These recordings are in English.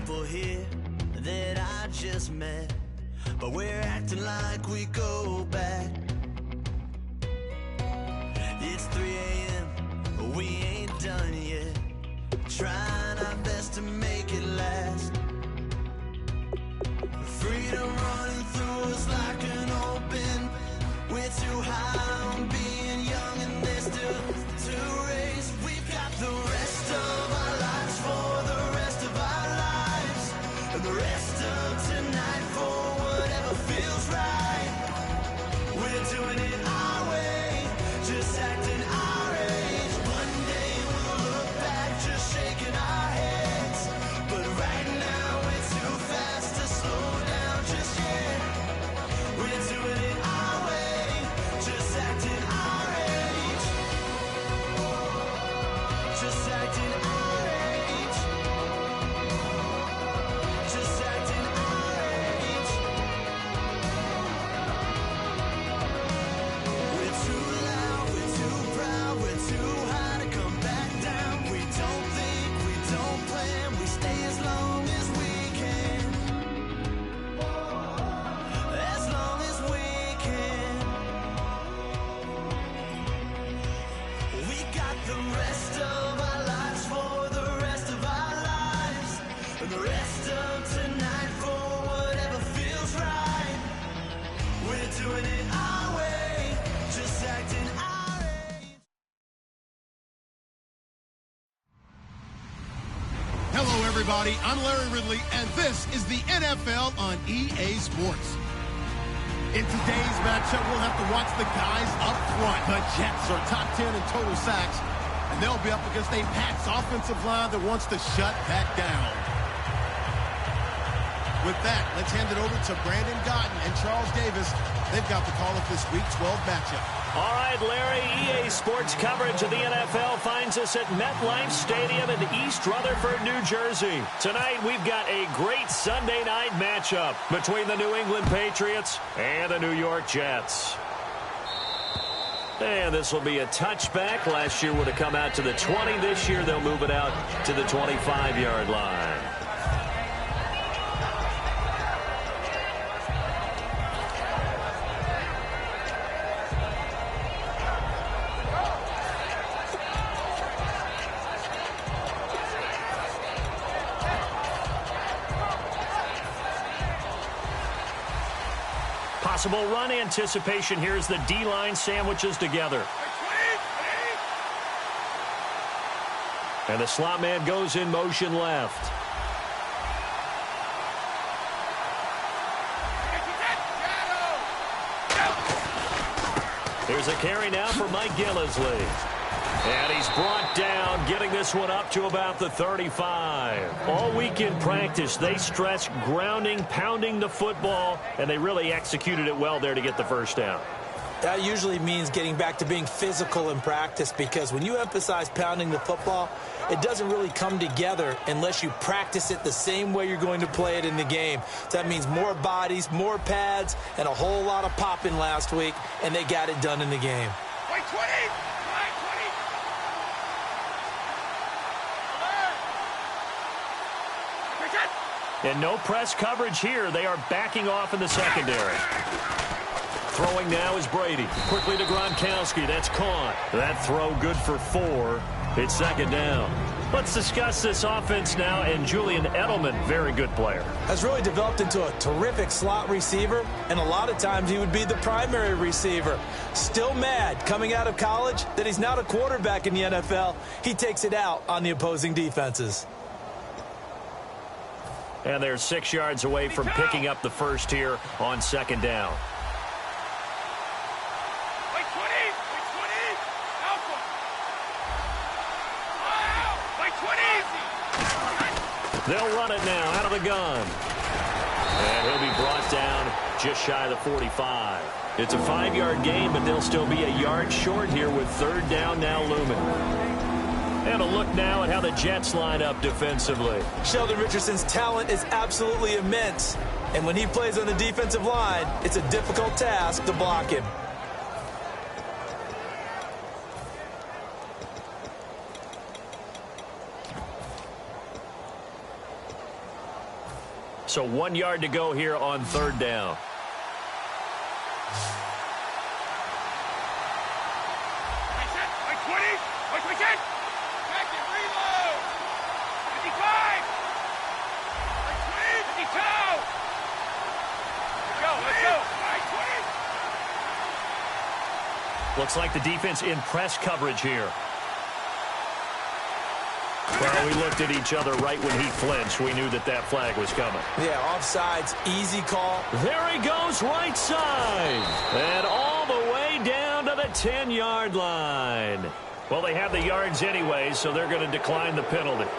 people here that I just met, but we're acting like we go back. It's 3 a.m., but we ain't done yet, trying our best to make it last. Freedom running through us like an open. We're too high on being young, and there's still to race. We've got the rest of our lives for the rest of our lives, and the rest of tonight for whatever feels right. We're doing it our way, just acting our age. One day we'll look back just shaking our heads, but right now we're too fast to slow down just yet. We're doing it our way, just acting our age, just acting our age, just acting our age. We're too loud, we're too proud, we're too high to come back down. We don't think, we don't plan, we stay as long as we can, as long as we can. We got the rest of our lives for the rest of our lives, and the rest of tonight for whatever feels right. We're doing it our way, just acting our age. Hello, everybody. I'm Larry Ridley, and this is the NFL on EA Sports. In today's matchup, we'll have to watch the guys up front. The Jets are top 10 in total sacks, and they'll be up against a Pats offensive line that wants to shut that down. With that, let's hand it over to Brandon Gotten and Charles Davis. They've got the call of this Week 12 matchup. All right, Larry, EA Sports coverage of the NFL finds us at MetLife Stadium in East Rutherford, New Jersey. Tonight, we've got a great Sunday night matchup between the New England Patriots and the New York Jets. And this will be a touchback. Last year would have come out to the 20. This year, they'll move it out to the 25-yard line. Possible run anticipation here as the D-line sandwiches together. And the slot man goes in motion left. Here's a carry now for Mike Gillisley. And he's brought down, getting this one up to about the 35. All week in practice, they stress grounding, pounding the football, and they really executed it well there to get the first down. That usually means getting back to being physical in practice, because when you emphasize pounding the football, it doesn't really come together unless you practice it the same way you're going to play it in the game. So that means more bodies, more pads, and a whole lot of popping last week, and they got it done in the game. Wait, 20! And no press coverage here. They are backing off in the secondary. Throwing now is Brady. Quickly to Gronkowski. That's caught. That throw good for 4. It's second down. Let's discuss this offense now. And Julian Edelman, very good player. Has really developed into a terrific slot receiver, and a lot of times he would be the primary receiver. Still mad coming out of college that he's not a quarterback in the NFL. He takes it out on the opposing defenses. And they're 6 yards away from picking up the first here on second down. They'll run it now out of the gun. And he'll be brought down just shy of the 45. It's a 5-yard gain, but they'll still be a yard short here with third down now looming. And a look now at how the Jets line up defensively. Sheldon Richardson's talent is absolutely immense. And when he plays on the defensive line, it's a difficult task to block him. So 1 yard to go here on third down. Looks like the defense in press coverage here. Well, we looked at each other right when he flinched. We knew that flag was coming. Yeah, offsides, easy call. There he goes, right side. And all the way down to the 10-yard line. Well, they have the yards anyway, so they're going to decline the penalty.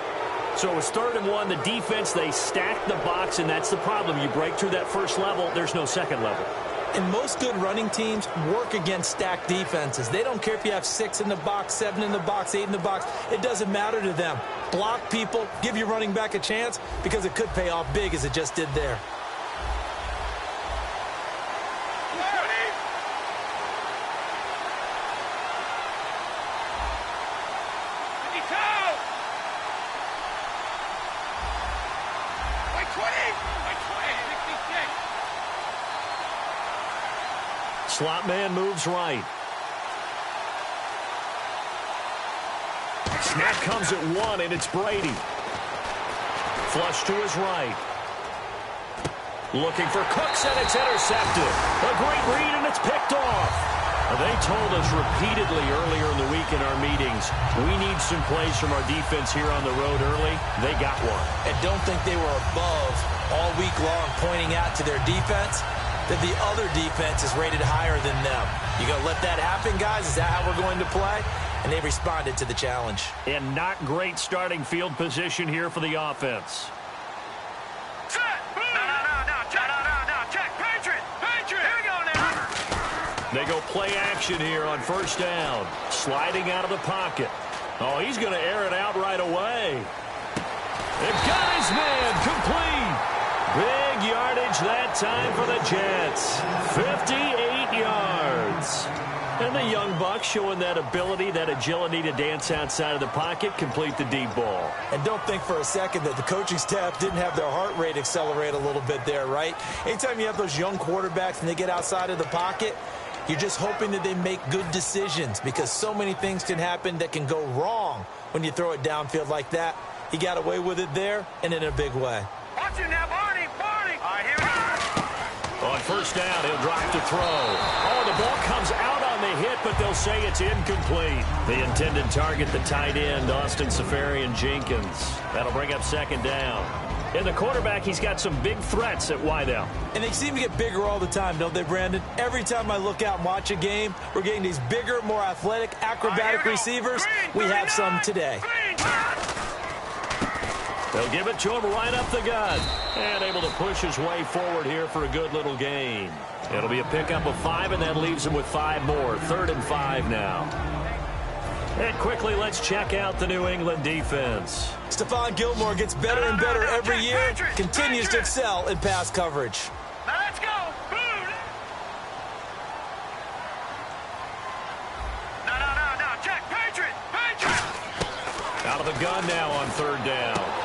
So it was 3rd and 1. The defense, they stacked the box, and that's the problem. You break through that first level, there's no second level. And most good running teams work against stacked defenses. They don't care if you have 6 in the box, 7 in the box, 8 in the box. It doesn't matter to them. Block people, give your running back a chance, because it could pay off big as it just did there. Slot man moves right. Snap comes at 1, and it's Brady. Flush to his right. Looking for Cooks, and it's intercepted. A great read, and it's picked off. They told us repeatedly earlier in the week in our meetings, we need some plays from our defense here on the road early. They got one. And don't think they were above all week long pointing out to their defense that the other defense is rated higher than them. You going to let that happen, guys? Is that how we're going to play? And they responded to the challenge. And not great starting field position here for the offense. Set! No, check! No, check! Patriot! Here we go now! They go play action here on first down. Sliding out of the pocket. Oh, he's going to air it out right away. They've got his man complete. Big yardage that time for the Jets. 58 yards. And the young buck showing that ability, that agility to dance outside of the pocket, complete the deep ball. And don't think for a second that the coaching staff didn't have their heart rate accelerate a little bit there, right? Anytime you have those young quarterbacks and they get outside of the pocket, you're just hoping that they make good decisions, because so many things can happen that can go wrong when you throw it downfield like that. He got away with it there, and in a big way. Watch him now, Barney! All right, here we go. On first down, he'll drop to throw. Oh, the ball comes out on the hit, but they'll say it's incomplete. The intended target, the tight end, Austin Safarian-Jenkins. That'll bring up second down. And the quarterback, he's got some big threats at wideout. And they seem to get bigger all the time, don't they, Brandon? Every time I look out and watch a game, we're getting these bigger, more athletic, acrobatic receivers. We have some today. They'll give it to him right up the gut. And able to push his way forward here for a good little gain. It'll be a pickup of 5, and that leaves him with 5 more. 3rd and 5 now. And quickly, let's check out the New England defense. Stephon Gilmore gets better and better every year. Continues to excel in pass coverage. Now let's go! Boom! No, check! Patriot! Out of the gun now on 3rd down.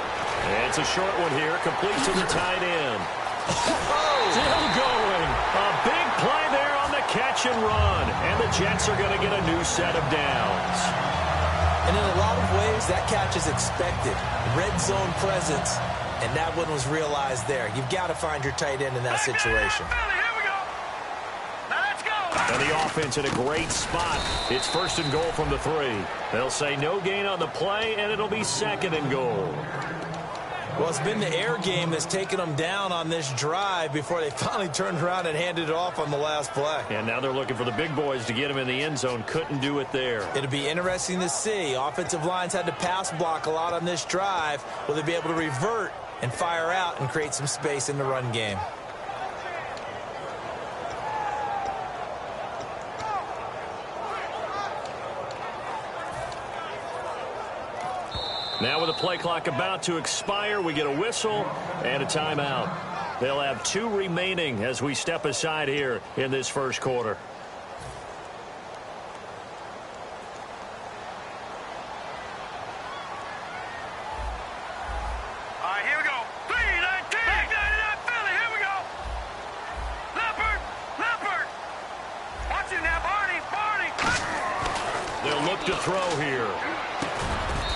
It's a short one here, complete to the tight end. Still going. A big play there on the catch and run. And the Jets are going to get a new set of downs. And in a lot of ways, that catch is expected. Red zone presence, and that one was realized there. You've got to find your tight end in that situation. Here we go! Now let's go! And the offense in a great spot. It's 1st and goal from the 3. They'll say no gain on the play, and it'll be 2nd and goal. Well, it's been the air game that's taken them down on this drive before they finally turned around and handed it off on the last play. And now they're looking for the big boys to get him in the end zone. Couldn't do it there. It'll be interesting to see. Offensive lines had to pass block a lot on this drive. Will they be able to revert and fire out and create some space in the run game? Now with the play clock about to expire, we get a whistle and a timeout. They'll have 2 remaining as we step aside here in this first quarter. All right, here we go. 3, 19,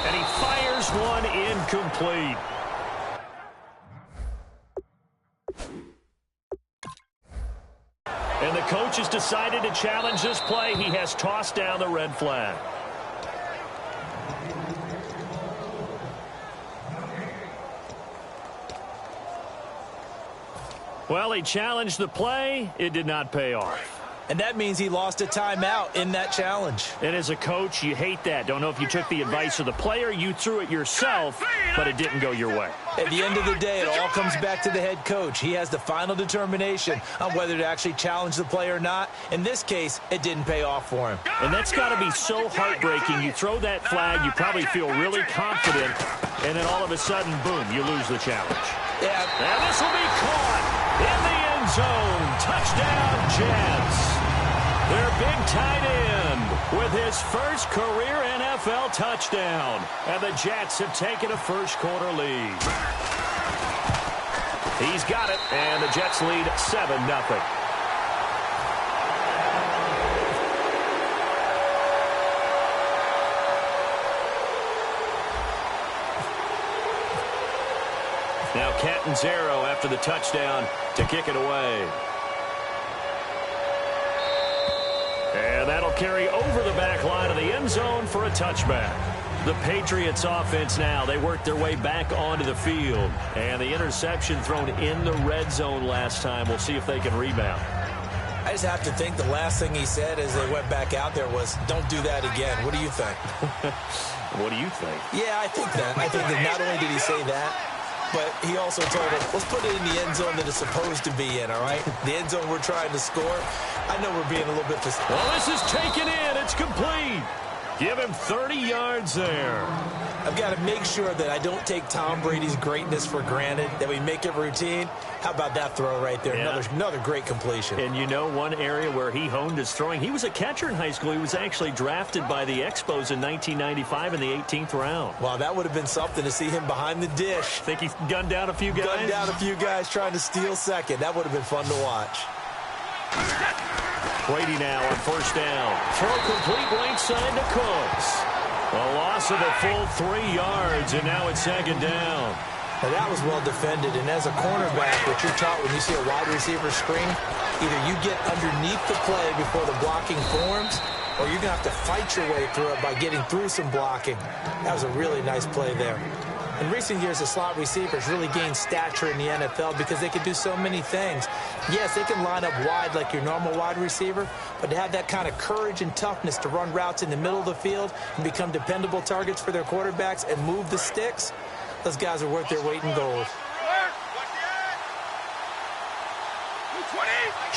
And he fires one incomplete. And the coach has decided to challenge this play. He has tossed down the red flag. Well, he challenged the play. It did not pay off. And that means he lost a timeout in that challenge. And as a coach, you hate that. Don't know if you took the advice of the player, you threw it yourself, but it didn't go your way. At the end of the day, it all comes back to the head coach. He has the final determination on whether to actually challenge the play or not. In this case, it didn't pay off for him. And that's got to be so heartbreaking. You throw that flag, you probably feel really confident, and then all of a sudden, boom, you lose the challenge. Yeah. And this will be caught in the end zone. Touchdown, Jets. Their big tight end with his first career NFL touchdown. And the Jets have taken a first-quarter lead. He's got it, and the Jets lead 7-0. Now Catanzaro after the touchdown to kick it away. And that'll carry over the back line of the end zone for a touchback. The Patriots offense now, they work their way back onto the field. And the interception thrown in the red zone last time. We'll see if they can rebound. I just have to think the last thing he said as they went back out there was, don't do that again. What do you think? What do you think? Yeah, I think that. I think that not only did he say that, but he also told him, let's put it in the end zone that it's supposed to be in, all right? The end zone we're trying to score. I know we're being a little bit... Well, this is taken in. It's complete. Give him 30 yards there. I've got to make sure that I don't take Tom Brady's greatness for granted, that we make it routine. How about that throw right there? Yeah. Another great completion. And you know one area where he honed his throwing? He was a catcher in high school. He was actually drafted by the Expos in 1995 in the 18th round. Wow, that would have been something to see him behind the dish. Think he gunned down a few guys? Gunned down a few guys trying to steal second. That would have been fun to watch. Brady now on first down. Throw complete right side to Cooks. A loss of a full 3 yards, and now it's second down. Now that was well defended, and as a cornerback, what you're taught when you see a wide receiver screen, either you get underneath the play before the blocking forms, or you're going to have to fight your way through it by getting through some blocking. That was a really nice play there. In recent years, the slot receivers really gained stature in the NFL because they can do so many things. Yes, they can line up wide like your normal wide receiver, but to have that kind of courage and toughness to run routes in the middle of the field and become dependable targets for their quarterbacks and move the sticks, those guys are worth their weight in gold.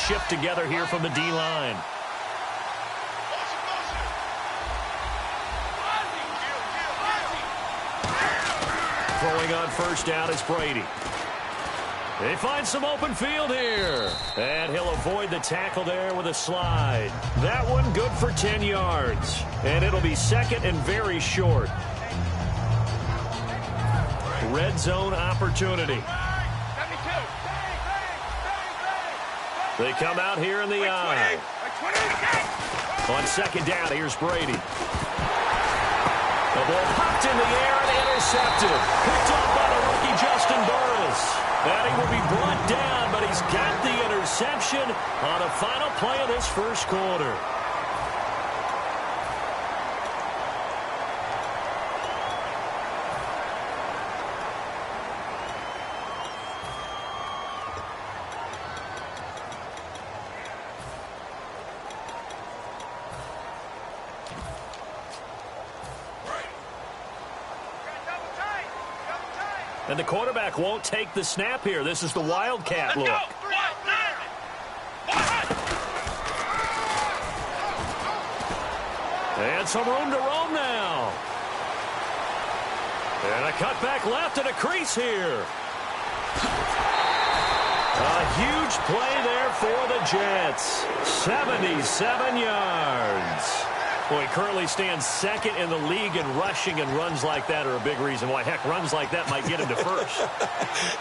Shift together here from the D-line. Throwing on first down is Brady. They find some open field here. And he'll avoid the tackle there with a slide. That one good for 10 yards. And it'll be second and very short. Red zone opportunity. They come out here in the eye. On second down, here's Brady. The ball popped in the air and intercepted. Picked off by the rookie Justin Burris. And he will be brought down, but he's got the interception on the final play of this first quarter. And the quarterback won't take the snap here. This is the Wildcat look. And some room to roam now. And a cutback left and a crease here. A huge play there for the Jets. 77 yards. Well, he currently stands second in the league in rushing, and runs like that are a big reason why. Heck, runs like that might get him to first.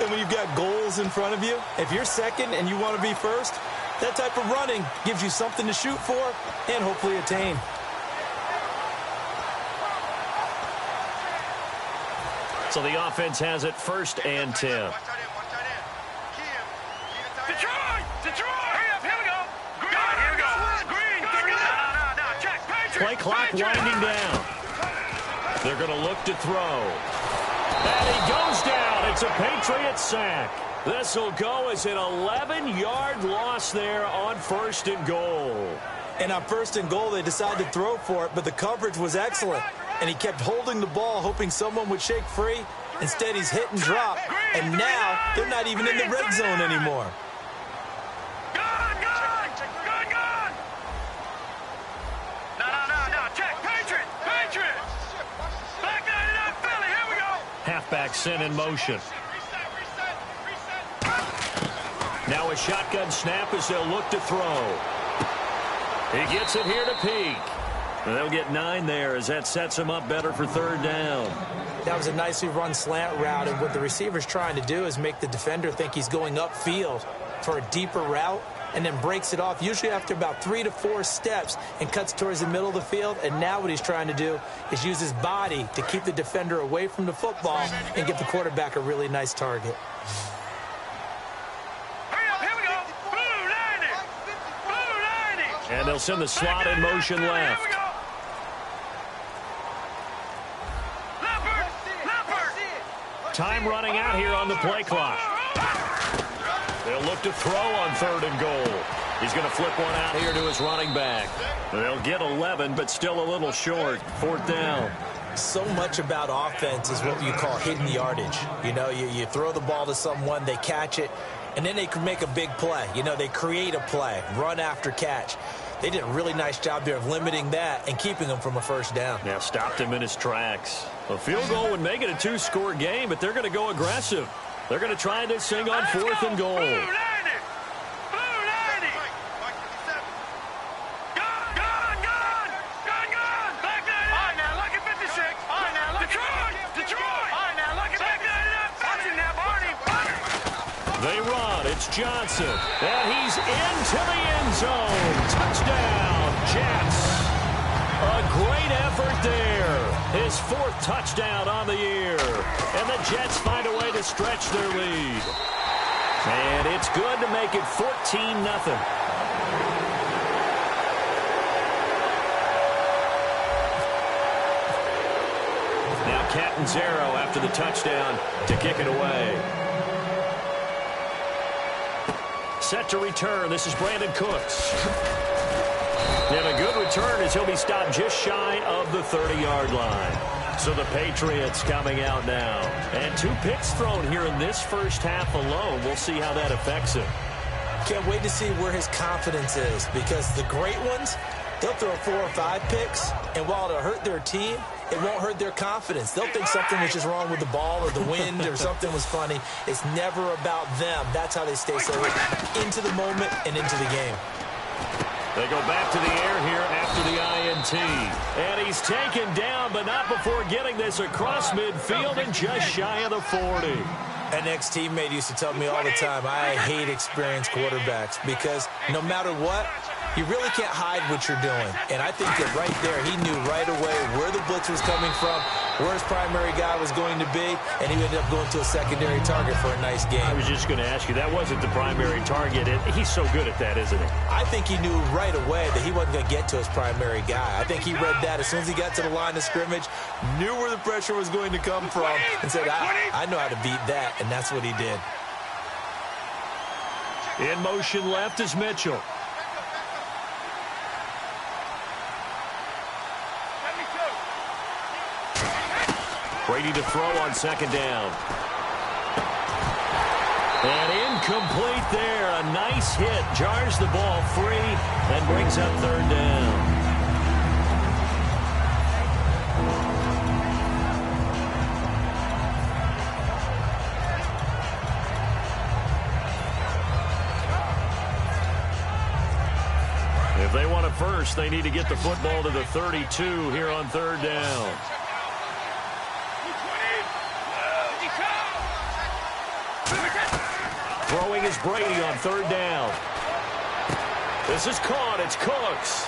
And when you've got goals in front of you, if you're second and you want to be first, that type of running gives you something to shoot for and hopefully attain. So the offense has it 1st and 10. Detroit! Hurry up, here we go! God, here we go! Green! No, check! Patriot! Play clock winding down. They're going to look to throw. And he goes down. It's a Patriot sack. This will go as an 11-yard loss there on 1st and goal. And on 1st and goal, they decided to throw for it, but the coverage was excellent. And he kept holding the ball, hoping someone would shake free. Instead, he's hit and drop. And now, they're not even in the red zone anymore. Gone! No, check! Patriot! Back 99 Philly, here we go! Halfback sent in motion. Now a shotgun snap as they'll look to throw. He gets it here to Peak. They'll get 9 there as that sets him up better for 3rd down. That was a nicely run slant route, and what the receiver's trying to do is make the defender think he's going upfield for a deeper route, and then breaks it off, usually after about 3 to 4 steps, and cuts towards the middle of the field. And now what he's trying to do is use his body to keep the defender away from the football and give the quarterback a really nice target. Hurry up, here we go! Blue 90! And they'll send the slot in motion left. Here we go! Time running out here on the play clock. They'll look to throw on 3rd and goal. He's going to flip one out here to his running back. They'll get 11, but still a little short. 4th down. So much about offense is what you call hidden yardage. You know, you throw the ball to someone, they catch it, and then they can make a big play. You know, they create a play, run after catch. They did a really nice job there of limiting that and keeping him from a 1st down. Now stopped him in his tracks. A field goal would make it a 2-score game, but they're going to go aggressive. They're going to try this thing on 4th and goal. Blue 90! Gone! Back 99! All right, now, look at 56. All right, now, look at Detroit! All right, now, look at back 99. Watching now, Barney. They run. It's Johnson. And he's into the end zone. Touchdown, Jets. A great effort there. His 4th touchdown on the year. And the Jets find a way to stretch their lead. And it's good to make it 14-0. Now Catanzaro after the touchdown to kick it away. Set to return. This is Brandon Cooks. And a good return as he'll be stopped just shy of the 30-yard line. So the Patriots coming out now. And 2 picks thrown here in this first half alone. We'll see how that affects him. Can't wait to see where his confidence is, because the great ones, they'll throw 4 or 5 picks, and while it'll hurt their team, it won't hurt their confidence. They'll think something was just wrong with the ball or the wind or something was funny. It's never about them. That's how they stay so into the moment and into the game. They go back to the air here after the INT. And he's taken down, but not before getting this across midfield and just shy of the 40. An ex-teammate used to tell me all the time, I hate experienced quarterbacks, because no matter what, you really can't hide what you're doing. And I think that right there, he knew right away where the blitz was coming from, where his primary guy was going to be, and he ended up going to a secondary target for a nice game. I was just going to ask you, that wasn't the primary target. He's so good at that, isn't he? I think he knew right away that he wasn't going to get to his primary guy. I think he read that as soon as he got to the line of scrimmage, knew where the pressure was going to come from, and said, I know how to beat that, and that's what he did. In motion left is Mitchell. Brady to throw on 2nd down. And incomplete there. A nice hit. Jars the ball free and brings up 3rd down. If they want it first, they need to get the football to the 32 here on 3rd down. Throwing is Brady on 3rd down. This is caught. It's Cooks.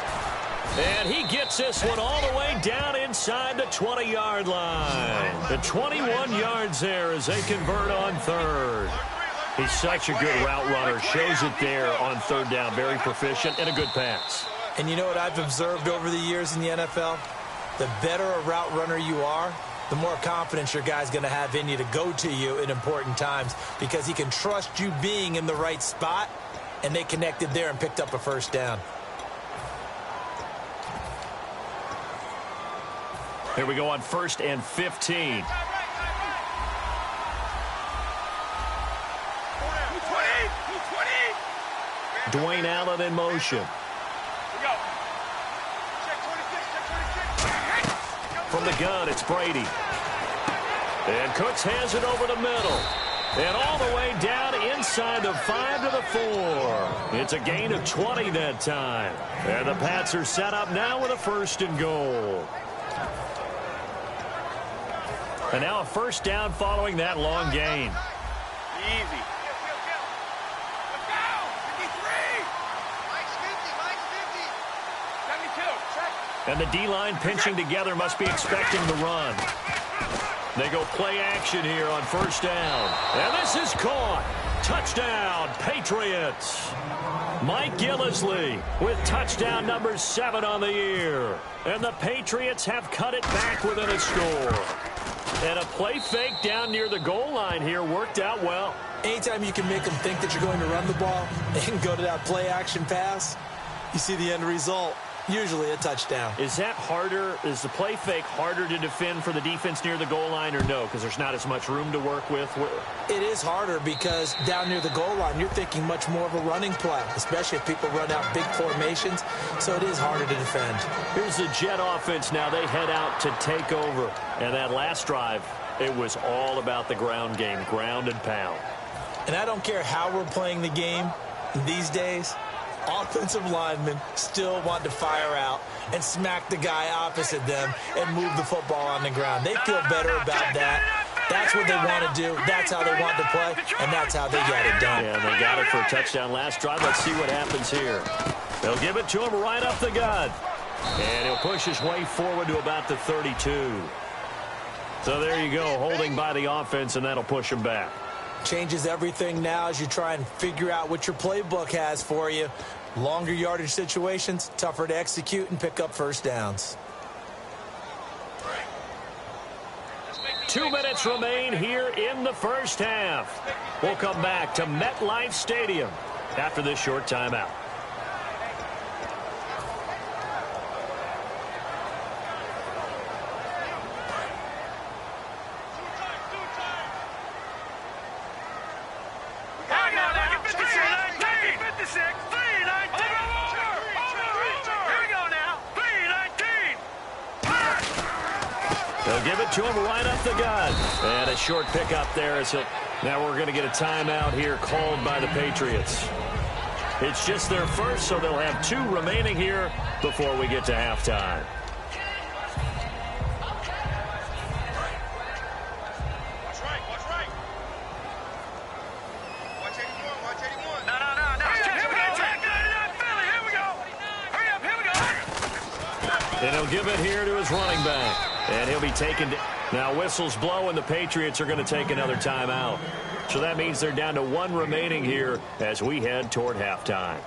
And he gets this one all the way down inside the 20-yard line. The 21 yards there as they convert on third. He's such a good route runner. Shows it there on third down. Very proficient and a good pass. And you know what I've observed over the years in the NFL? The better a route runner you are, the more confidence your guy's going to have in you to go to you in important times because he can trust you being in the right spot, and they connected there and picked up a first down. Here we go on 1st and 15. Dwayne Allen in motion. From the gun, it's Brady. And Cooks has it over the middle. And all the way down inside the 5 to the 4. It's a gain of 20 that time. And the Pats are set up now with a 1st and goal. And now a first down following that long gain. Easy. And the D-line pinching together must be expecting the run. They go play action here on first down. And this is caught. Touchdown, Patriots. Mike Gillislee with touchdown number 7 on the year. And the Patriots have cut it back within a score. And a play fake down near the goal line here worked out well. Anytime you can make them think that you're going to run the ball and go to that play action pass, you see the end result. Usually a touchdown. Is that harder? Is the play fake harder to defend for the defense near the goal line or no? Because there's not as much room to work with? It is harder because down near the goal line, you're thinking much more of a running play, especially if people run out big formations. So it is harder to defend. Here's the Jet offense now. They head out to take over. And that last drive, it was all about the ground game, ground and pound. And I don't care how we're playing the game these days. Offensive linemen still want to fire out and smack the guy opposite them and move the football on the ground. They feel better about that. That's what they want to do. That's how they want to play, and that's how they get it done. Yeah, they got it for a touchdown last drive. Let's see what happens here. They'll give it to him right up the gut. And he'll push his way forward to about the 32. So there you go, holding by the offense, and that'll push him back. Changes everything now as you try and figure out what your playbook has for you. Longer yardage situations, tougher to execute and pick up first downs. 2 minutes remain here in the first half. We'll come back to MetLife Stadium after this short timeout. They'll give it to him right up the gut. And a short pickup there as he'll... Now we're going to get a timeout here called by the Patriots. It's just their first, so they'll have 2 remaining here before we get to halftime. Watch right. Watch 81, watch 81. No. Here we go. Hurry up, here we go. And he'll give it here to his running back. And he'll be taken. Now whistles blow, and the Patriots are going to take another timeout. So that means they're down to 1 remaining here as we head toward halftime.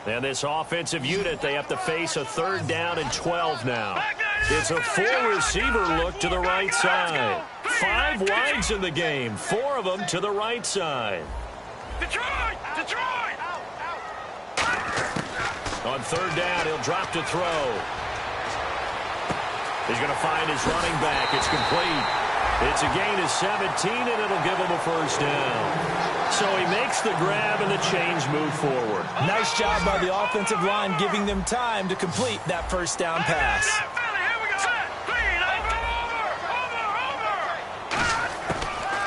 And this offensive unit, they have to face a 3rd down and 12 now. It's a 4-receiver look to the right side. 5 wides in the game, 4 of them to the right side. Detroit! On 3rd down, he'll drop to throw. He's going to find his running back. It's complete. It's a gain of 17, and it'll give him a first down. So he makes the grab, and the chains move forward. Nice job by the offensive line giving them time to complete that first down pass.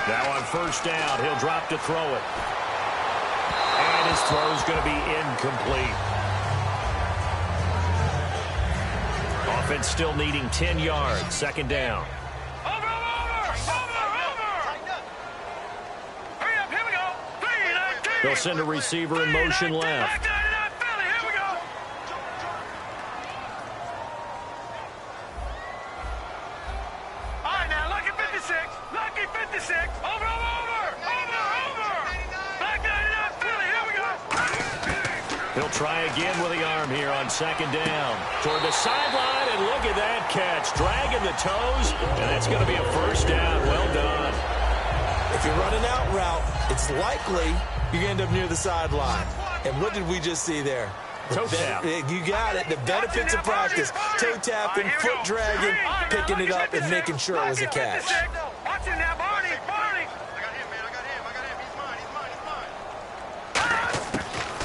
Now on first down, he'll drop to throw it. And his throw's going to be incomplete. Offense still needing 10 yards. Second down. Over. Hurry up, here we go. 3-19. They'll send a receiver in motion left. Back 99 Philly, here we go. All right, now, lucky 56. Lucky 56. Over. Back 99 Philly, here we go. He'll try again with the arm here on second down. Toward the sideline, and look at that catch. Dragging the toes, and that's going to be a first down. Well done. If you're running out route, it's likely you end up near the sideline. And what did we just see there? Toe tap. You got it. The benefits of practice. Toe tapping, foot dragging, picking it up, and making sure it was a catch. Watch it now, Barney. I got him, man. I got him. He's mine.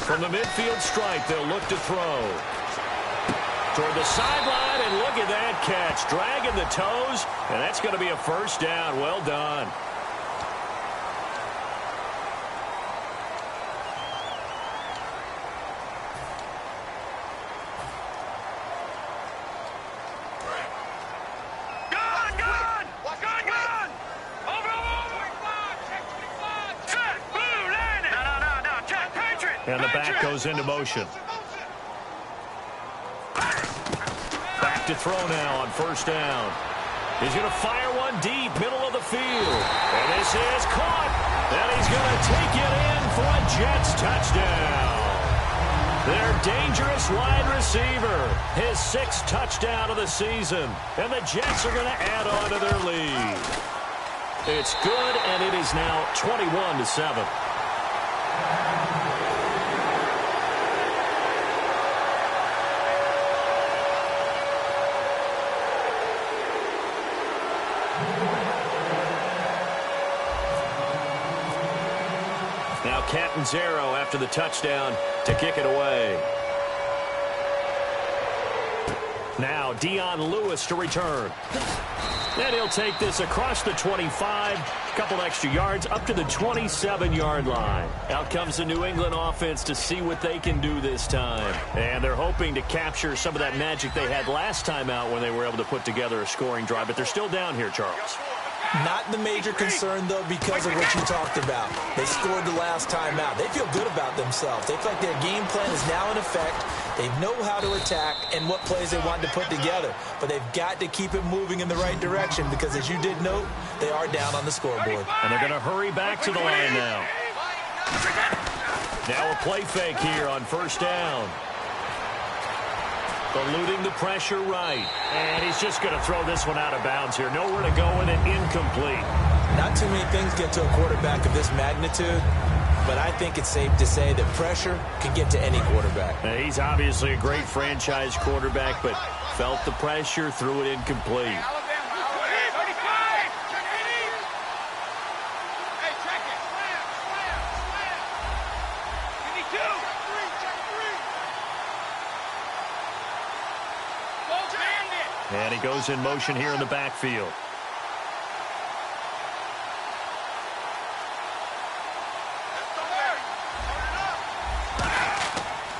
From the midfield stripe, they'll look to throw. Toward the sideline, and look at that catch. Dragging the toes, and that's going to be a first down. Well done. Gone. Over. Check 25. Set. Blue, landing. No. Check. Patriot. And the back goes into motion. Back to throw now on first down. He's going to fire one deep, middle of the field. And this is caught. And he's going to take it in for a Jets touchdown. Their dangerous wide receiver, his 6th touchdown of the season. And the Jets are going to add on to their lead. It's good, and it is now 21-7. Now Catanzaro after the touchdown to kick it away. Now Dion Lewis to return. And he'll take this across the 25, a couple extra yards, up to the 27-yard line. Out comes the New England offense to see what they can do this time. And they're hoping to capture some of that magic they had last time out when they were able to put together a scoring drive. But they're still down here, Charles. Not the major concern, though, because of what you talked about. They scored the last time out. They feel good about themselves. They feel like their game plan is now in effect. They know how to attack and what plays they want to put together. But they've got to keep it moving in the right direction because, as you did note, they are down on the scoreboard. And they're going to hurry back to the line now. Now a play fake here on first down. Eluding the pressure right. And he's just going to throw this one out of bounds here. Nowhere to go with it. Incomplete. Not too many things get to a quarterback of this magnitude, but I think it's safe to say that pressure can get to any quarterback. Now, he's obviously a great franchise quarterback, but felt the pressure, threw it incomplete. And he goes in motion here in the backfield.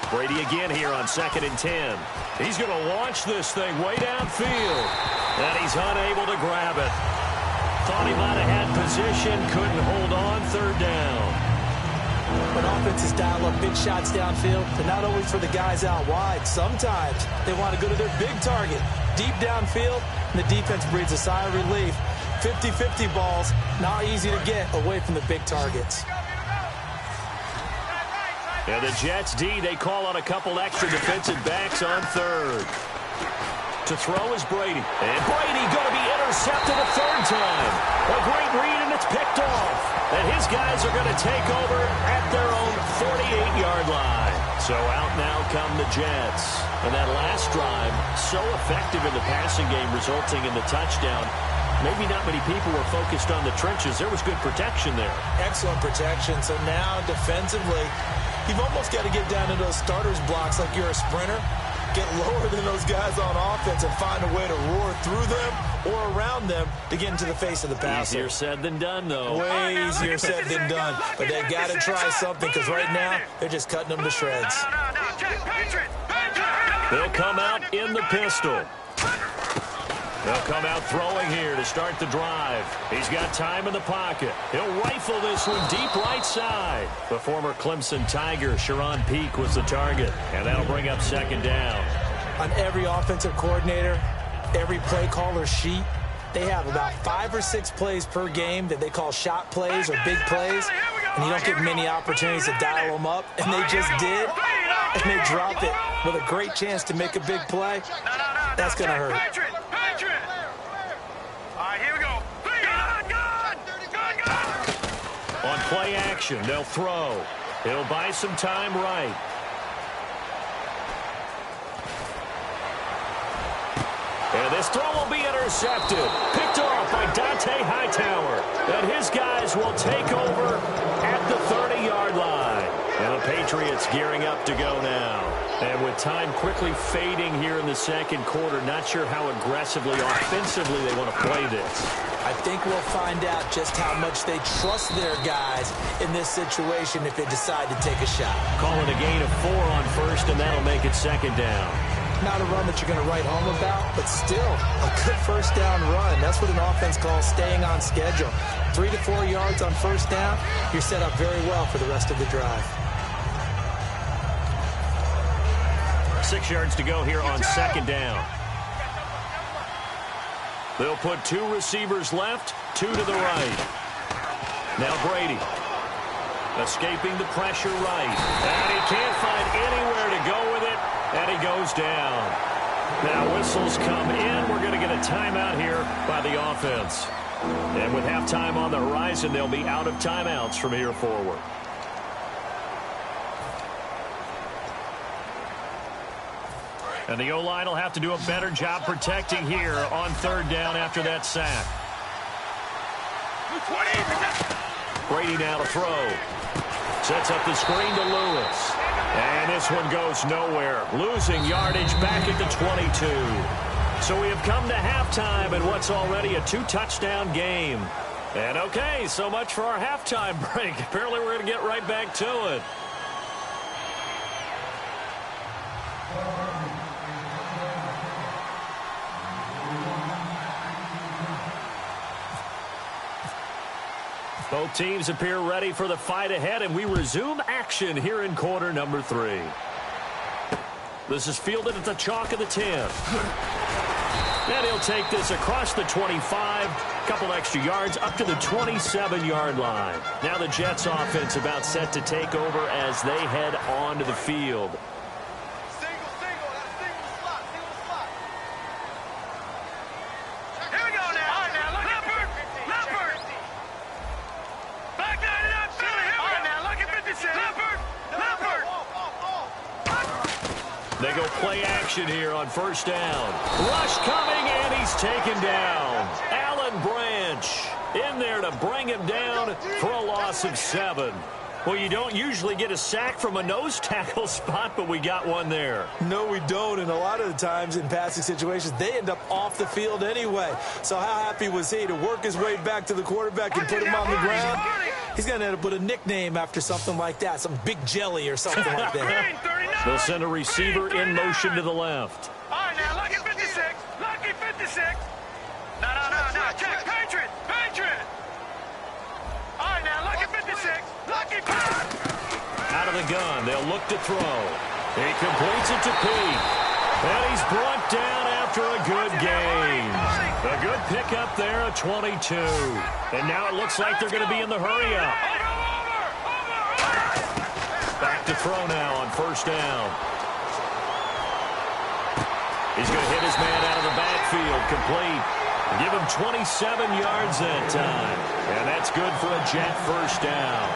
Brady again here on 2nd and 10. He's going to launch this thing way downfield. And he's unable to grab it. Thought he might have had position, couldn't hold on, 3rd down. When offenses dial up big shots downfield, they're not always for the guys out wide. Sometimes they want to go to their big target, deep downfield, and the defense breathes a sigh of relief. 50-50 balls, not easy to get away from the big targets. And the Jets D, they call on a couple extra defensive backs on 3rd. To throw is Brady. And Brady going to be intercepted a 3rd time. A great read, and it's picked off. And his guys are going to take over at their own 48-yard line. So out now come the Jets. And that last drive, so effective in the passing game, resulting in the touchdown. Maybe not many people were focused on the trenches. There was good protection there. Excellent protection. So now defensively, you've almost got to get down to those starters blocks like you're a sprinter. Get lower than those guys on offense and find a way to roar through them or around them to get into the face of the passer. Easier said than done, though. Way easier said than done. But they've got to try something because right now they're just cutting them to shreds. They'll come out in the pistol. They'll come out throwing here to start the drive. He's got time in the pocket. He'll rifle this one deep right side. The former Clemson Tiger, Sharon Peak, was the target, and that'll bring up second down. On every offensive coordinator, every play caller sheet, they have about 5 or 6 plays per game that they call shot plays or big plays, and you don't get many opportunities to dial them up, and they just did, and they drop it with a great chance to make a big play. That's going to hurt. All right, here we go. On play action, they'll throw. He'll buy some time right. And this throw will be intercepted. Picked off by Dante Hightower. And his guys will take over at the 30-yard line. And the Patriots gearing up to go now. And with time quickly fading here in the second quarter, not sure how aggressively, offensively they want to play this. I think we'll find out just how much they trust their guys in this situation if they decide to take a shot. Call it a gain of 4 on first, and that'll make it second down. Not a run that you're going to write home about, but still a good first down run. That's what an offense calls staying on schedule. 3 to 4 yards on first down, you're set up very well for the rest of the drive. 6 yards to go here on second down. They'll put 2 receivers left, 2 to the right. Now Brady. Escaping the pressure right. And he can't find anywhere to go with it. And he goes down. Now whistles come in. We're going to get a timeout here by the offense. And with halftime on the horizon, they'll be out of timeouts from here forward. And the O-line will have to do a better job protecting here on third down after that sack. Brady now to throw. Sets up the screen to Lewis. And this one goes nowhere. Losing yardage back at the 22. So we have come to halftime in what's already a 2-touchdown game. And okay, so much for our halftime break. Apparently we're going to get right back to it. Both teams appear ready for the fight ahead, and we resume action here in quarter number 3. This is fielded at the chalk of the 10. And he'll take this across the 25, couple extra yards up to the 27-yard line. Now the Jets offense about set to take over as they head onto the field. They go play action here on first down. Rush coming, and he's taken down. Alan Branch in there to bring him down for a loss of 7. Well, you don't usually get a sack from a nose tackle spot, but we got one there. No, we don't, and a lot of the times in passing situations, they end up off the field anyway. So how happy was he to work his way back to the quarterback and put him on the ground? He's going to end up with a nickname after something like that, some Big Jelly or something like that. They'll send a receiver in motion to the left. All right, now, lucky 56. Lucky 56. No. Check. Patriot. All right, now, lucky 56. Lucky Out of the gun, they'll look to throw. He completes it to Peak. And he's brought down after a good gain. A good pickup there at 22. And now it looks like they're going to be in the hurry-up. Back to throw now on first down. He's going to hit his man out of the backfield, complete. Give him 27 yards that time. And that's good for a Jet first down.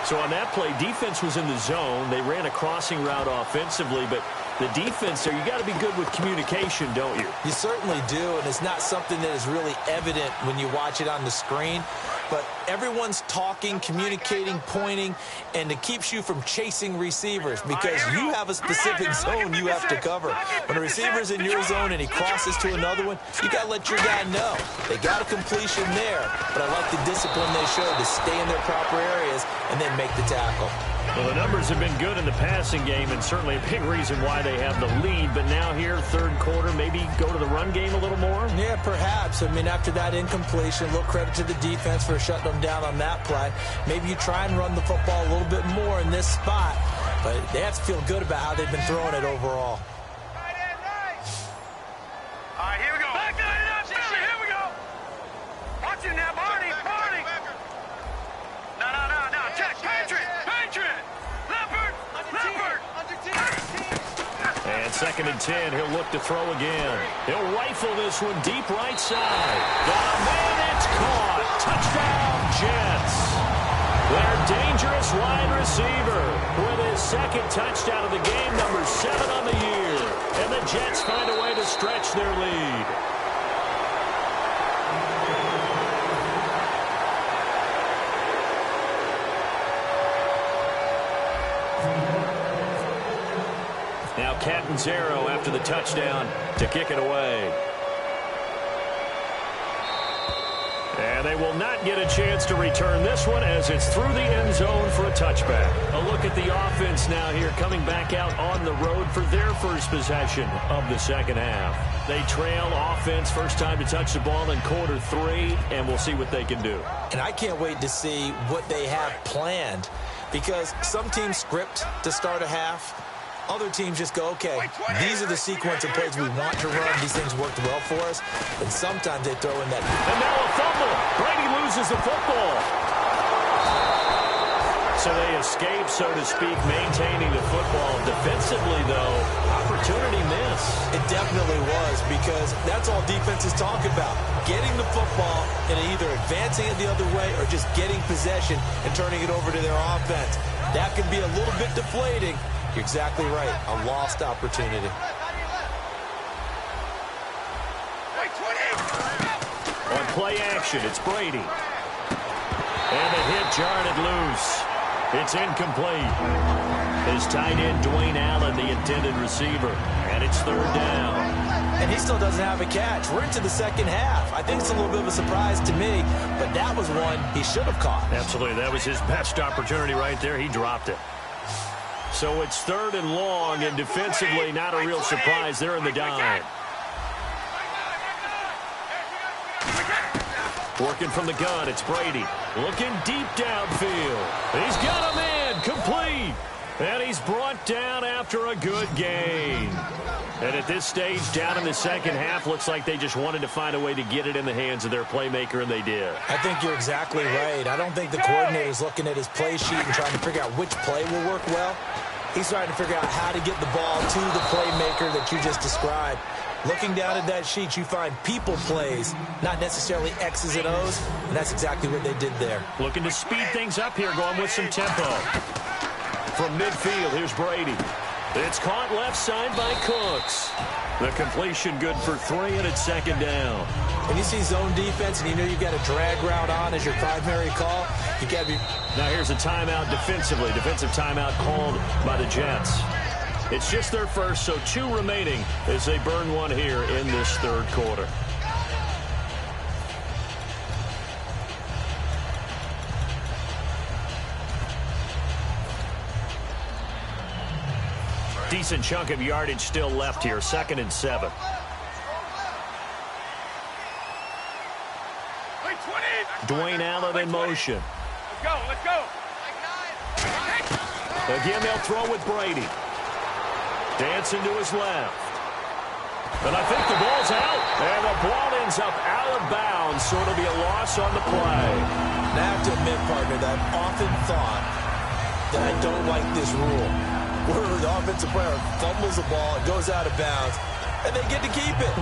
So on that play, defense was in the zone. They ran a crossing route offensively, but the defense there, you got to be good with communication, don't you? You certainly do, and it's not something that is really evident when you watch it on the screen. But everyone's talking, communicating, pointing, and it keeps you from chasing receivers because you have a specific zone you have to cover. When a receiver's in your zone and he crosses to another one, you got to let your guy know. They got a completion there, but I like the discipline they showed to stay in their proper areas and then make the tackle. Well, the numbers have been good in the passing game, and certainly a big reason why they have the lead. But now here, third quarter, maybe go to the run game a little more? Yeah, Yeah, perhaps. I mean, after that incompletion, a little credit to the defense for shutting them down on that play. Maybe you try and run the football a little bit more in this spot, but they have to feel good about how they've been throwing it overall. All right, here we go. Back it up, Billy. Here we go. Watch it now, Barney. Barney. No. Check. Patriot. Leopard. And 2nd and 10. He'll look to throw again. He'll rifle this one deep right side. Got a man. It's caught. Touchdown, Jets. Their dangerous wide receiver with his 2nd touchdown of the game, number 7 on the year. And the Jets find a way to stretch their lead. Now Catanzaro after the touchdown to kick it away. And they will not get a chance to return this one as it's through the end zone for a touchback. A look at the offense now here coming back out on the road for their first possession of the second half. They trail offense first time to touch the ball in quarter 3, and we'll see what they can do. And I can't wait to see what they have planned, because some teams script to start a half. Other teams just go, okay, these are the sequence of plays we want to run. These things worked well for us. And sometimes they throw in that. And now a fumble. Brady loses the football. So they escape, so to speak, maintaining the football. Defensively, though, opportunity miss. It definitely was, because that's all defenses talk about. Getting the football and either advancing it the other way or just getting possession and turning it over to their offense. That can be a little bit deflating. You're exactly right. A lost opportunity. On play action, it's Brady. And the hit jarred it loose. It's incomplete. His tight end, Dwayne Allen, the intended receiver. And it's 3rd down. And he still doesn't have a catch. We're into the second half. I think it's a little bit of a surprise to me, but that was one he should have caught. Absolutely. That was his best opportunity right there. He dropped it. So it's 3rd and long, and defensively, not a real surprise. They're in the dime. Working from the gun, it's Brady. Looking deep downfield. He's got a man, complete. And he's brought down after a good gain. And at this stage, down in the second half, looks like they just wanted to find a way to get it in the hands of their playmaker, and they did. I think you're exactly right. I don't think the coordinator's looking at his play sheet and trying to figure out which play will work well. He's trying to figure out how to get the ball to the playmaker that you just described. Looking down at that sheet, you find people plays, not necessarily X's and O's, and that's exactly what they did there. Looking to speed things up here, going with some tempo. From midfield, here's Brady. It's caught left side by Cooks. The completion good for 3, and it's 2nd down. When you see zone defense and you know you've got a drag route on as your primary call, you got to be... Now here's a timeout defensively. Defensive timeout called by the Jets. It's just their first, so 2 remaining as they burn one here in this 3rd quarter. Decent chunk of yardage still left here. 2nd and 7. Dwayne Allen in motion. Let's go. Again, they'll throw with Brady. Dancing to his left. But I think the ball's out. And the ball ends up out of bounds, so it'll be a loss on the play. And I have to admit, partner, that I've often thought that I don't like this rule, where the offensive player fumbles the ball, it goes out of bounds, and they get to keep it.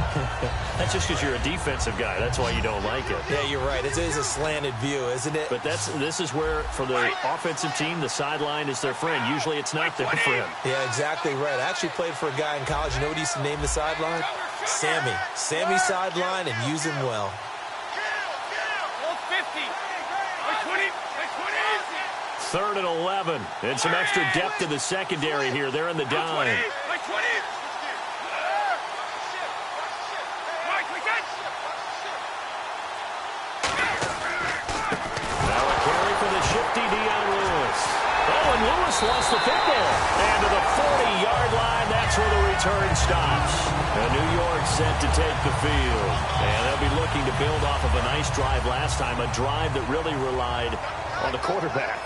That's just because you're a defensive guy. That's why you don't like it. Yeah, you're right. It is a slanted view, isn't it? But this is where, for the offensive team, the sideline is their friend. Usually it's not their friend. Yeah, exactly right. I actually played for a guy in college. You know what he used to name the sideline? Sammy. Sammy sideline, and use him well. 3rd and 11. And some extra depth to the secondary here. They're in the dime. Lewis lost the football. And to the 40-yard line, that's where the return stops. And New York set to take the field. And they'll be looking to build off of a nice drive last time, a drive that really relied on the quarterback.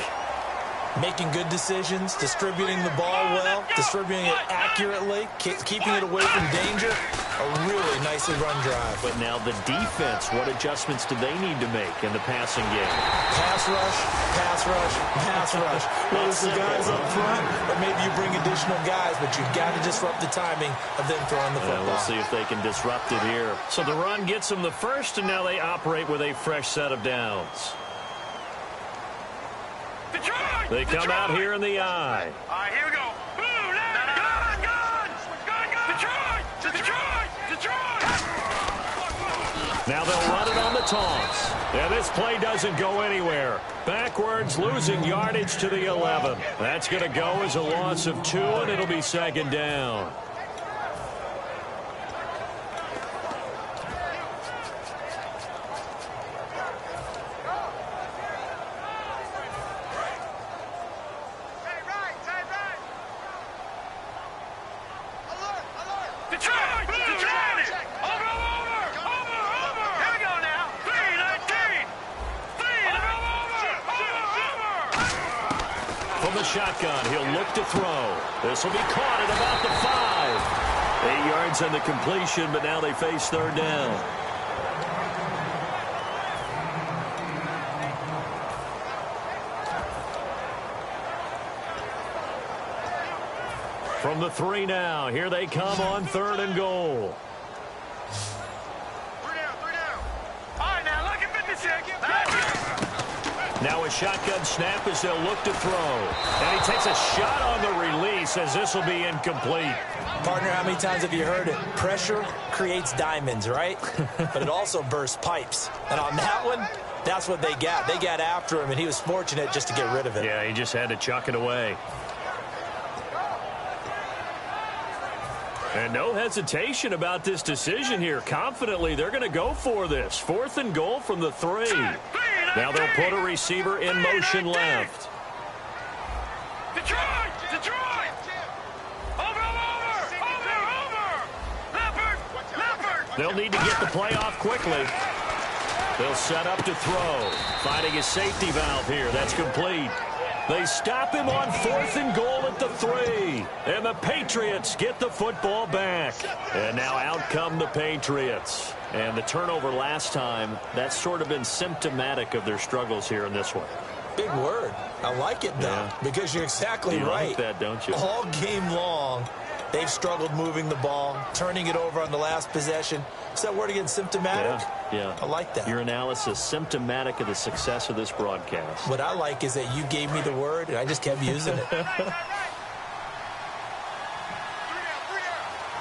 Making good decisions, distributing the ball well, distributing it accurately, keeping it away from danger. A really nicely run drive. But now the defense, what adjustments do they need to make in the passing game? Pass rush, pass rush, pass rush. Whether it's the guys up front, or maybe you bring additional guys, but you've got to disrupt the timing of them throwing the football. We'll see if they can disrupt it here. So the run gets them the first, and now they operate with a fresh set of downs. Detroit! They come out here in the eye. All right, here we go. Boom! Gun! Detroit! Detroit! Detroit! Now they'll run it on the taunts. Yeah, this play doesn't go anywhere. Backwards, losing yardage to the 11. That's going to go as a loss of 2, and it'll be second down. Shotgun, he'll look to throw. This will be caught at about the 5. 8 yards on the completion, but now they face third down. From the 3 now, here they come on 3rd and goal. 3 down. All right, now look at 56. Now a shotgun snap as they'll look to throw. And he takes a shot on the release as this will be incomplete. Partner, how many times have you heard it? Pressure creates diamonds, right? But it also bursts pipes. And on that one, that's what they got. They got after him, and he was fortunate just to get rid of it. Yeah, he just had to chuck it away. And no hesitation about this decision here. Confidently, they're going to go for this. 4th and goal from the 3. Now they'll put a receiver in motion left. Detroit! Over! They'll need to get the play off quickly. They'll set up to throw. Finding a safety valve here. That's complete. They stop him on 4th and goal at the 3. And the Patriots get the football back. And now out come the Patriots. And the turnover last time, that's sort of been symptomatic of their struggles here in this one. Big word. I like it, though, Yeah. because you're exactly You right. like that, don't you? All game long, they've struggled moving the ball, turning it over on the last possession. Is that word again, symptomatic? Yeah. I like that. Your analysis, symptomatic of the success of this broadcast. What I like is that you gave me the word, and I just kept using it. 3 down.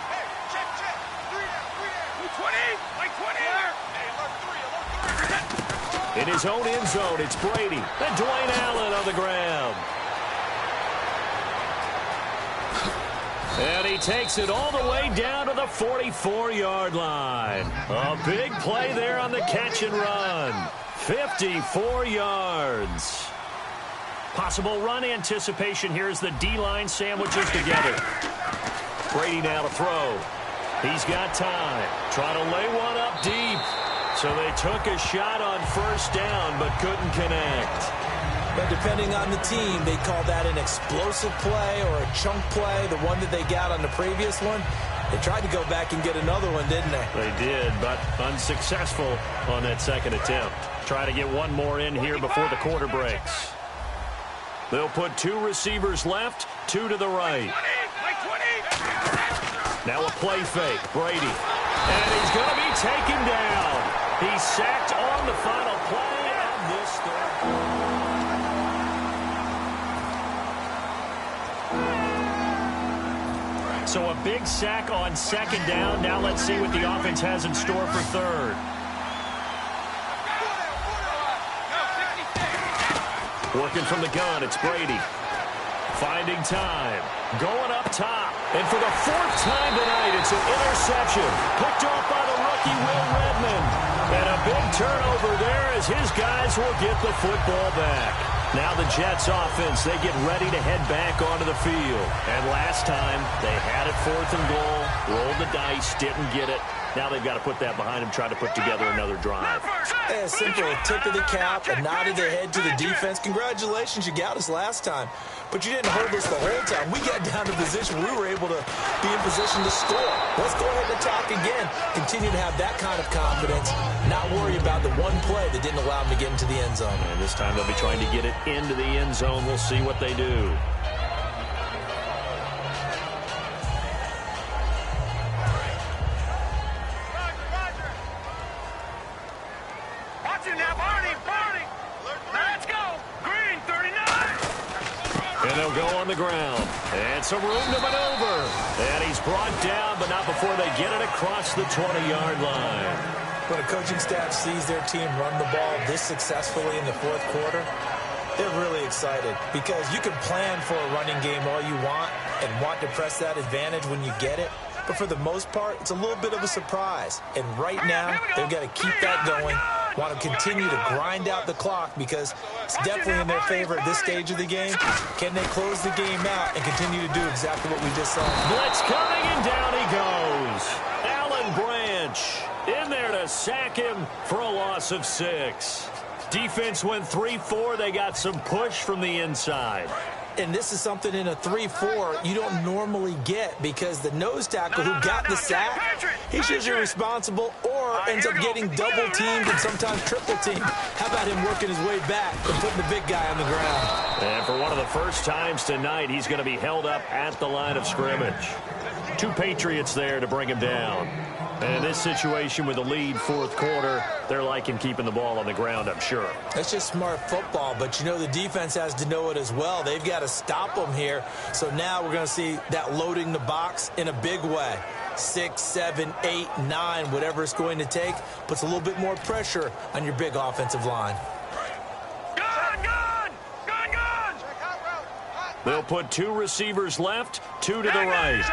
Hey, check. 3 down. 20. Like 20. Hey, alert 3. In his own end zone, it's Brady. And Dwayne Allen on the ground. And he takes it all the way down to the 44-yard line. A big play there on the catch and run. 54 yards. Possible run anticipation here as the D-line sandwiches together. Brady now to throw. He's got time. Trying to lay one up deep. So they took a shot on 1st down but couldn't connect. But depending on the team, they call that an explosive play or a chunk play, the one that they got on the previous one. They tried to go back and get another one, didn't they? They did, but unsuccessful on that second attempt. Try to get one more in here before the quarter breaks. They'll put 2 receivers left, 2 to the right. Now a play fake, Brady. And he's going to be taken down. He's sacked on the final play of this third quarter. So a big sack on 2nd down. Now let's see what the offense has in store for 3rd. Working from the gun, it's Brady. Finding time. Going up top. And for the 4th time tonight, it's an interception. Picked off by the rookie, Will Redmond. And a big turnover there as his guys will get the football back. Now the Jets offense, they get ready to head back onto the field. And last time, they had it 4th and goal, rolled the dice, didn't get it. Now they've got to put that behind them, try to put together another drive. Yeah, simple. A tip of the cap, a nod of the head to the defense. Congratulations, you got us last time. But you didn't hold us the whole time. We got down to position. We were able to be in position to score. Let's go ahead and attack again. Continue to have that kind of confidence. Not worry about the one play that didn't allow them to get into the end zone. And this time they'll be trying to get it into the end zone. We'll see what they do. And they'll go on the ground. And some room to maneuver. And he's brought down, but not before they get it across the 20-yard line. When a coaching staff sees their team run the ball this successfully in the fourth quarter, they're really excited because you can plan for a running game all you want and want to press that advantage when you get it. But for the most part, it's a little bit of a surprise. And right now, they've got to keep that going. Want to continue to grind out the clock because it's definitely in their favor at this stage of the game. Can they close the game out and continue to do exactly what we just saw? Blitz coming, and down he goes. Alan Branch in there to sack him for a loss of 6. Defense went 3-4. They got some push from the inside. And this is something in a 3-4 you don't normally get because the nose tackle who got the sack, he's usually responsible or ends up getting double-teamed and sometimes triple-teamed. How about him working his way back and putting the big guy on the ground? And for one of the first times tonight, he's going to be held up at the line of scrimmage. 2 Patriots there to bring him down. And in this situation with the lead fourth quarter, they're liking keeping the ball on the ground, I'm sure. That's just smart football, but you know the defense has to know it as well. They've got to stop them here. So now we're going to see that loading the box in a big way. 6, 7, 8, 9, whatever it's going to take, puts a little bit more pressure on your big offensive line. They'll put 2 receivers left, 2 to the right.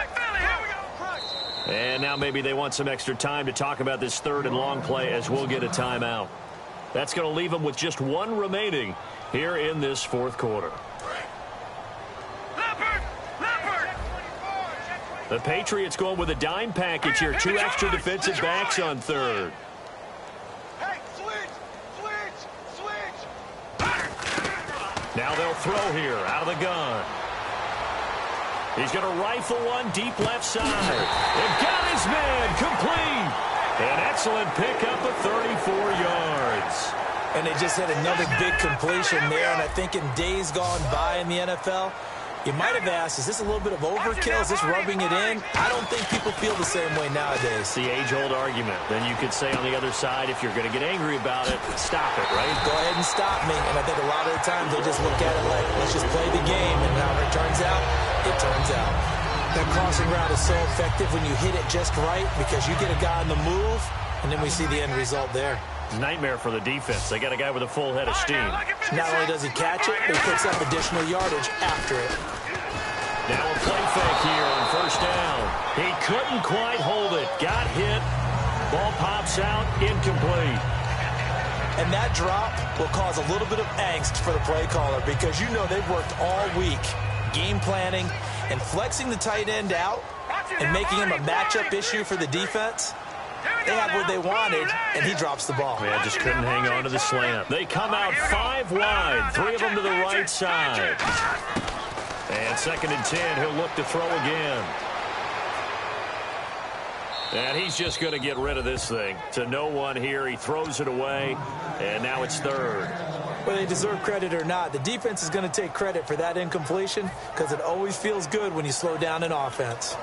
And now maybe they want some extra time to talk about this 3rd and long play as we'll get a timeout. That's going to leave them with just 1 remaining here in this fourth quarter. The Patriots going with a dime package here. 2 extra defensive backs on 3rd. Now they'll throw here out of the gun. He's going to rifle one deep left side. They've got his man complete. An excellent pickup of 34 yards. And they just had another big completion there. And I think in days gone by in the NFL, you might have asked, is this a little bit of overkill? Is this rubbing it in? I don't think people feel the same way nowadays. The age-old argument. Then you could say on the other side, if you're going to get angry about it, stop it, right? Go ahead and stop me. And I think a lot of the times they just look at it like, let's just play the game. And however it turns out, it turns out. That crossing route is so effective when you hit it just right because you get a guy on the move, and then we see the end result there. Nightmare for the defense. They got a guy with a full head of steam. Not only does he catch it, but he picks up additional yardage after it. Now a play fake here on first down. He couldn't quite hold it. Got hit. Ball pops out. Incomplete. And that drop will cause a little bit of angst for the play caller because you know they've worked all week game planning and flexing the tight end out and making him a matchup issue for the defense. They have what they wanted, and he drops the ball. Yeah, just couldn't hang on to the slant. They come out 5 wide, 3 of them to the right side. And 2nd and 10, he'll look to throw again. And he's just going to get rid of this thing. To no one here, he throws it away, and now it's 3rd. Whether they deserve credit or not, the defense is going to take credit for that incompletion because it always feels good when you slow down an offense.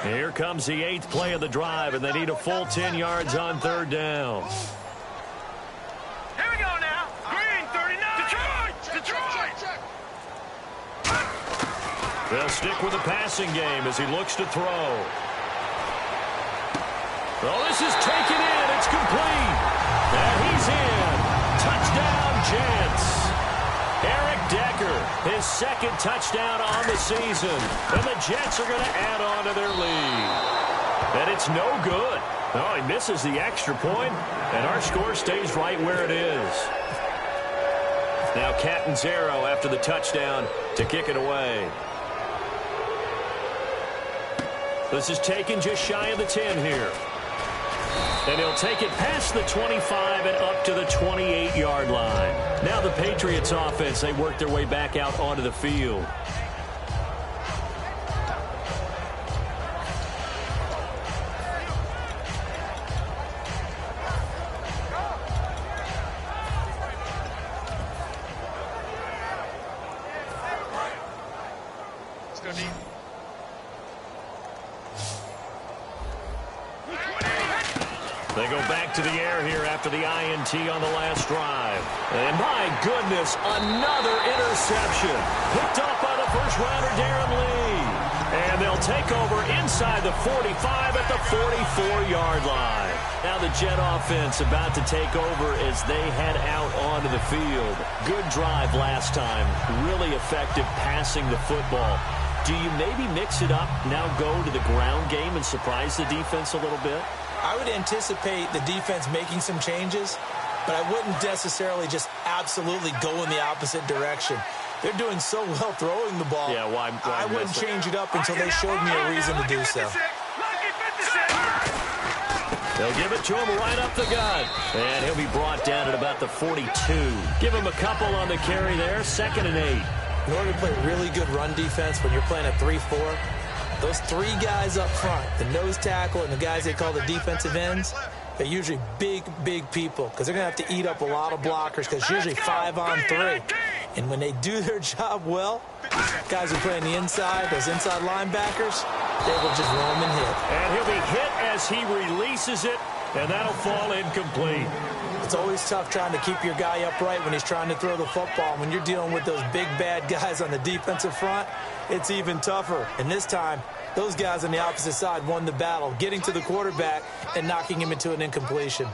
Here comes the 8th play of the drive, and they need a full 10 yards on 3rd down. Here we go now. Green, 39. Detroit. They'll stick with the passing game as he looks to throw. Oh, this is taken in. It's complete. And he's in. Touchdown, Jets. Eric Decker, his second touchdown on the season. And the Jets are going to add on to their lead. And it's no good. Oh, he misses the extra point, and our score stays right where it is. Now Catanzaro after the touchdown to kick it away. This is taken just shy of the 10 here. And he'll take it past the 25 and up to the 28-yard line. Now the Patriots offense, they work their way back out onto the field. They go back to the air here after the INT on the last drive. And my goodness, another interception. Picked up by the first-rounder, Darren Lee. And they'll take over inside the 45 at the 44-yard line. Now the Jet offense about to take over as they head out onto the field. Good drive last time. Really effective passing the football. Do you maybe mix it up, now go to the ground game and surprise the defense a little bit? I would anticipate the defense making some changes, but I wouldn't necessarily just absolutely go in the opposite direction. They're doing so well throwing the ball. Yeah, why I wouldn't change it up until they showed me a reason to do so. They'll give it to him right up the gut. And he'll be brought down at about the 42. Give him a couple on the carry there, 2nd and 8. In order to play really good run defense when you're playing a 3-4, those three guys up front, the nose tackle and the guys they call the defensive ends, they're usually big, big people because they're going to have to eat up a lot of blockers because it's usually 5-on-3. And when they do their job well, guys who play on the inside, those inside linebackers, they will just roam and hit. And he'll be hit as he releases it, and that'll fall incomplete. It's always tough trying to keep your guy upright when he's trying to throw the football. When you're dealing with those big, bad guys on the defensive front, it's even tougher. And this time, those guys on the opposite side won the battle, getting to the quarterback and knocking him into an incompletion.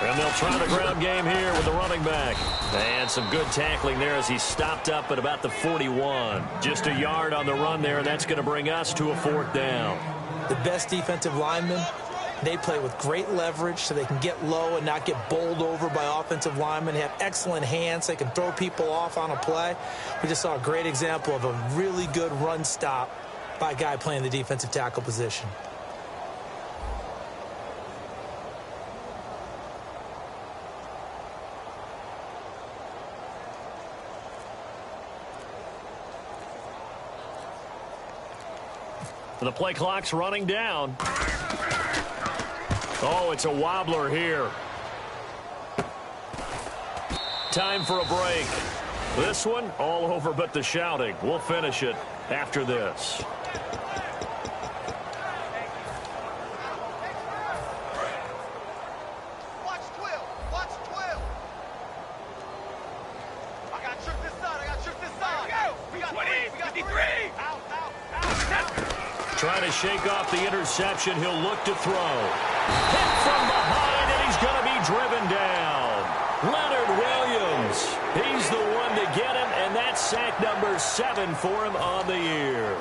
And they'll try the ground game here with the running back. And some good tackling there as he stopped up at about the 41. Just a yard on the run there, and that's going to bring us to a 4th down. The best defensive linemen, they play with great leverage so they can get low and not get bowled over by offensive linemen. They have excellent hands. They can throw people off on a play. We just saw a great example of a really good run stop by a guy playing the defensive tackle position. The play clock's running down. Oh, it's a wobbler here. Time for a break. This one, all over but the shouting. We'll finish it after this. Watch 12. Watch 12. I got tripped this side. I got tripped this side. We got 20. We got 53. Out. Trying to shake off the interception. He'll look to throw. Hit from behind, and he's going to be driven down. Leonard Williams. He's the one to get him, and that's sack number 7 for him on the year.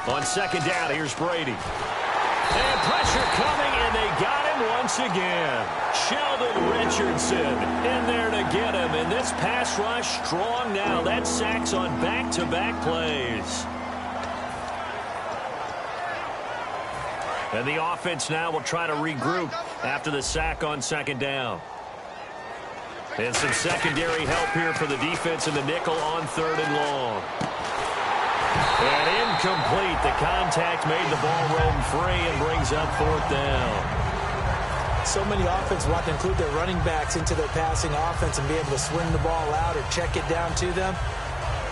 On 2nd down, here's Brady. And pressure coming, and they got him once again. Sheldon Richardson in there to get him. And this pass rush strong now. That sacks on back-to-back plays. And the offense now will try to regroup after the sack on 2nd down. And some secondary help here for the defense in the nickel on 3rd and long. And incomplete. The contact made the ball roam free and brings up 4th down. So many offenses want to include their running backs into their passing offense and be able to swing the ball out or check it down to them.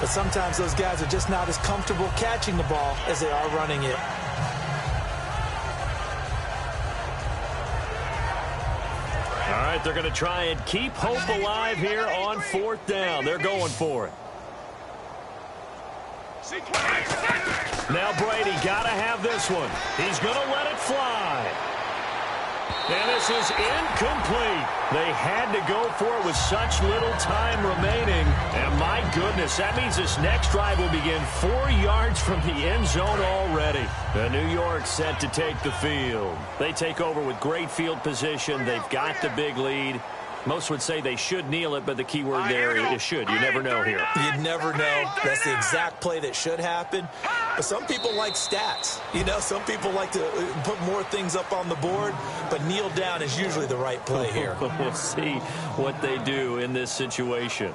But sometimes those guys are just not as comfortable catching the ball as they are running it. right, they're going to try and keep hope alive here on 4th down. They're going for it. Now Brady got to have this one. He's going to let it fly. And this is incomplete. They had to go for it with such little time remaining. And my goodness, that means this next drive will begin 4 yards from the end zone already. The New York set to take the field. They take over with great field position. They've got the big lead. Most would say they should kneel it, but the key word there is should. You never know here. You never know. That's the exact play that should happen. But some people like stats. You know, some people like to put more things up on the board, but kneel down is usually the right play here. We'll see what they do in this situation.